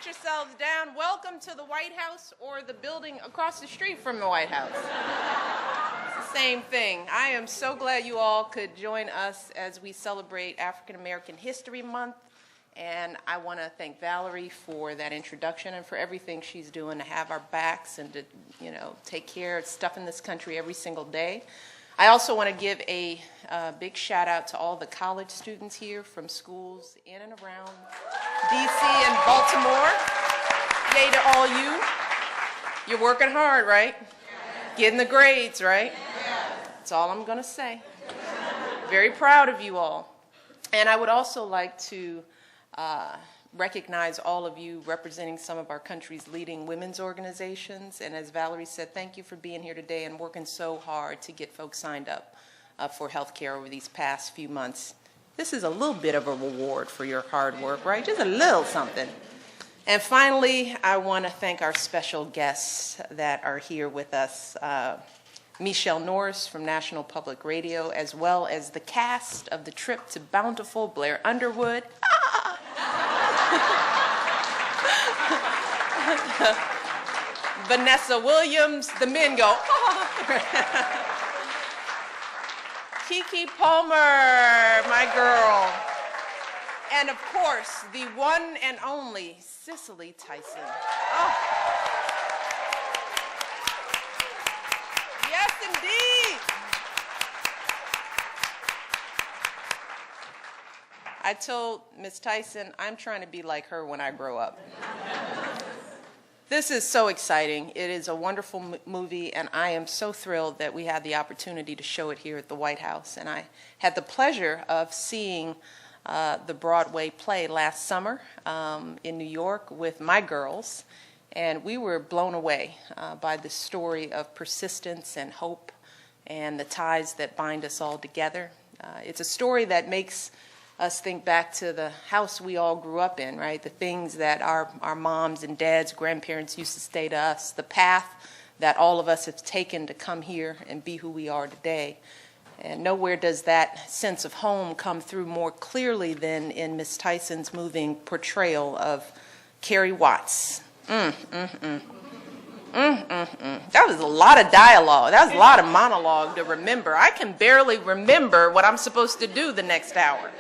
Sit yourselves down. Welcome to the White House, or the building across the street from the White House. It's the same thing. I am so glad you all could join us as we celebrate African American History Month. And I want to thank Valerie for that introduction and for everything she's doing to have our backs and to, take care of stuff in this country every single day. I also want to give a big shout out to all the college students here from schools in and around DC and Baltimore. Yay to all you. You're working hard, right? Getting the grades, right? That's all I'm going to say. Very proud of you all. And I would also like to recognize all of you representing some of our country's leading women's organizations. And as Valerie said, thank you for being here today and working so hard to get folks signed up for health care over these past few months. This is a little bit of a reward for your hard work, right? Just a little something. And finally, I want to thank our special guests that are here with us. Michelle Norris from National Public Radio, as well as the cast of the trip to Bountiful, Blair Underwood. Vanessa Williams, the men go, Kiki Palmer, my girl. And of course, the one and only Cicely Tyson. Oh. Yes, indeed. I told Miss Tyson, I'm trying to be like her when I grow up. This is so exciting. It is a wonderful movie, and I am so thrilled that we had the opportunity to show it here at the White House. And I had the pleasure of seeing the Broadway play last summer in New York with my girls, and we were blown away by the story of persistence and hope and the ties that bind us all together. It's a story that makes us think back to the house we all grew up in, right? The things that our moms and dads, grandparents used to say to us, the path that all of us have taken to come here and be who we are today. And nowhere does that sense of home come through more clearly than in Miss Tyson's moving portrayal of Carrie Watts. That was a lot of dialogue. That was a lot of monologue to remember. I can barely remember what I'm supposed to do the next hour.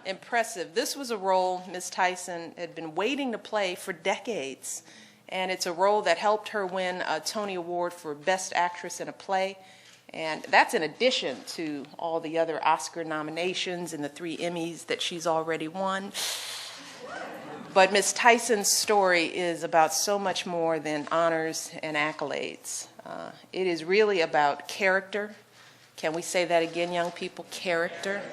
Impressive. This was a role Miss Tyson had been waiting to play for decades, and it's a role that helped her win a Tony Award for Best Actress in a Play, and that's in addition to all the other Oscar nominations and the 3 Emmys that she's already won. But Miss Tyson's story is about so much more than honors and accolades. It is really about character. Can we say that again, young people? Character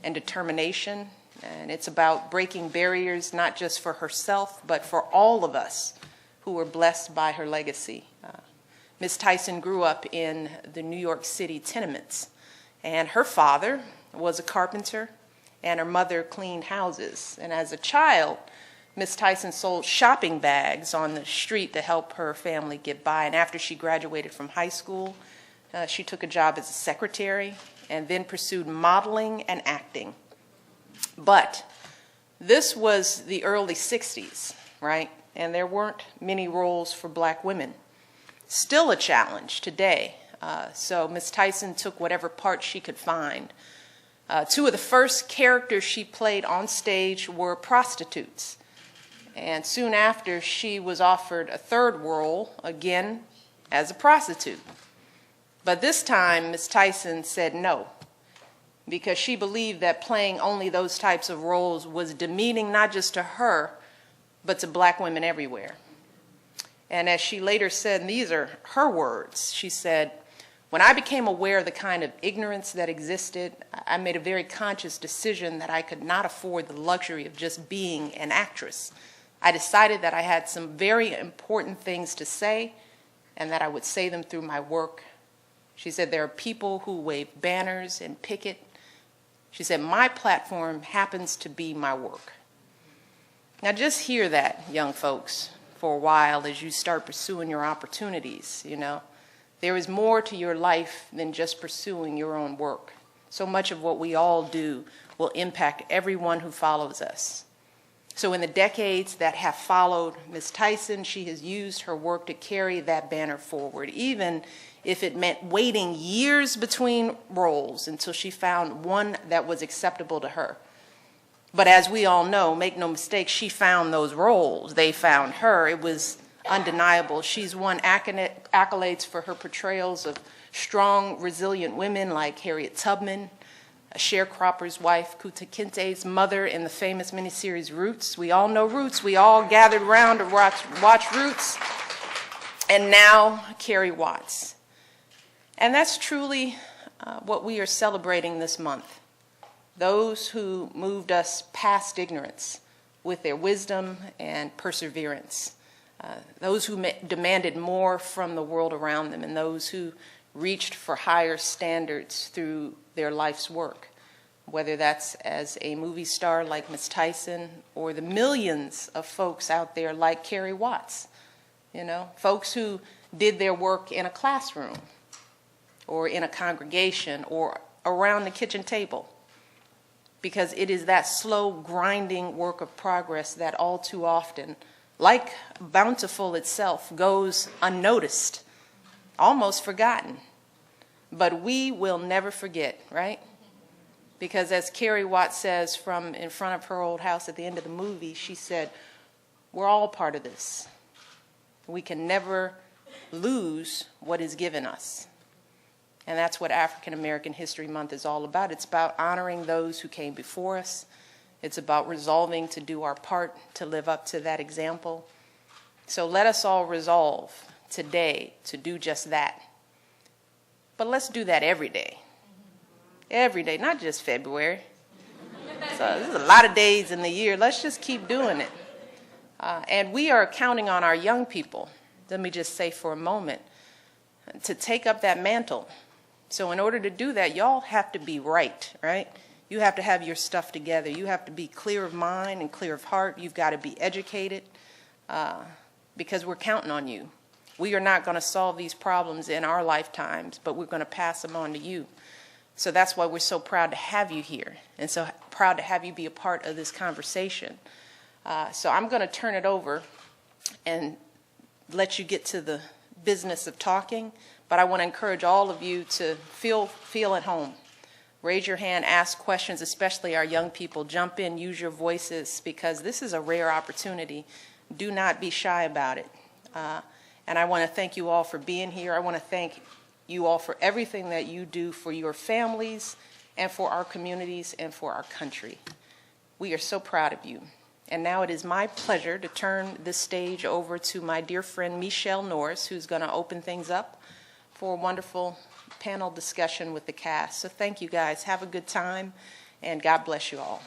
and determination. And it's about breaking barriers, not just for herself, but for all of us who were blessed by her legacy. Miss Tyson grew up in the New York City tenements, and her father was a carpenter, and her mother cleaned houses. And as a child, Miss Tyson sold shopping bags on the street to help her family get by. And after she graduated from high school, she took a job as a secretary and then pursued modeling and acting. But this was the early 60s, right? And there weren't many roles for black women. Still a challenge today. So Miss Tyson took whatever part she could find. 2 of the first characters she played on stage were prostitutes. And soon after, she was offered a 3rd role, again, as a prostitute. But this time, Miss Tyson said no, because she believed that playing only those types of roles was demeaning not just to her, but to black women everywhere. And as she later said, and these are her words, she said, "When I became aware of the kind of ignorance that existed, I made a very conscious decision that I could not afford the luxury of just being an actress. I decided that I had some very important things to say and that I would say them through my work." She said, "There are people who wave banners and picket." She said, "My platform happens to be my work." Now just hear that, young folks, for a while as you start pursuing your opportunities, There is more to your life than just pursuing your own work. So much of what we all do will impact everyone who follows us. So in the decades that have followed Ms. Tyson, she has used her work to carry that banner forward, even if it meant waiting years between roles until she found one that was acceptable to her. But as we all know, make no mistake, she found those roles. They found her. It was undeniable. She's won accolades for her portrayals of strong, resilient women like Harriet Tubman, a sharecropper's wife, Kunta Kinte's mother in the famous miniseries Roots. We all know Roots. We all gathered around to watch Roots. And now Carrie Watts. And that's truly what we are celebrating this month. Those who moved us past ignorance with their wisdom and perseverance. Those who demanded more from the world around them, and those who reached for higher standards through their life's work, whether that's as a movie star like Ms. Tyson or the millions of folks out there like Carrie Watts, folks who did their work in a classroom or in a congregation or around the kitchen table, because it is that slow, grinding work of progress that all too often, like Bountiful itself, goes unnoticed, almost forgotten. But we will never forget, right? Because as Carrie Watts says from in front of her old house at the end of the movie, she said, we're all part of this. We can never lose what is given us. And that's what African American History Month is all about. It's about honoring those who came before us. It's about resolving to do our part to live up to that example. So let us all resolve today to do just that. But let's do that every day. Every day, not just February. So there's a lot of days in the year. Let's just keep doing it. And we are counting on our young people, let me just say for a moment, to take up that mantle. So in order to do that, y'all have to be right? You have to have your stuff together. You have to be clear of mind and clear of heart. You've got to be educated because we're counting on you. We are not going to solve these problems in our lifetimes, but we're going to pass them on to you. So that's why we're so proud to have you here and so proud to have you be a part of this conversation. So I'm going to turn it over and let you get to the business of talking, but I want to encourage all of you to feel at home. Raise your hand, ask questions, especially our young people. Jump in, use your voices, because this is a rare opportunity. Do not be shy about it. And I want to thank you all for being here. I want to thank you all for everything that you do for your families and for our communities and for our country. We are so proud of you. And now it is my pleasure to turn this stage over to my dear friend Michelle Norris, who's going to open things up for a wonderful panel discussion with the cast. So thank you guys. Have a good time, and God bless you all.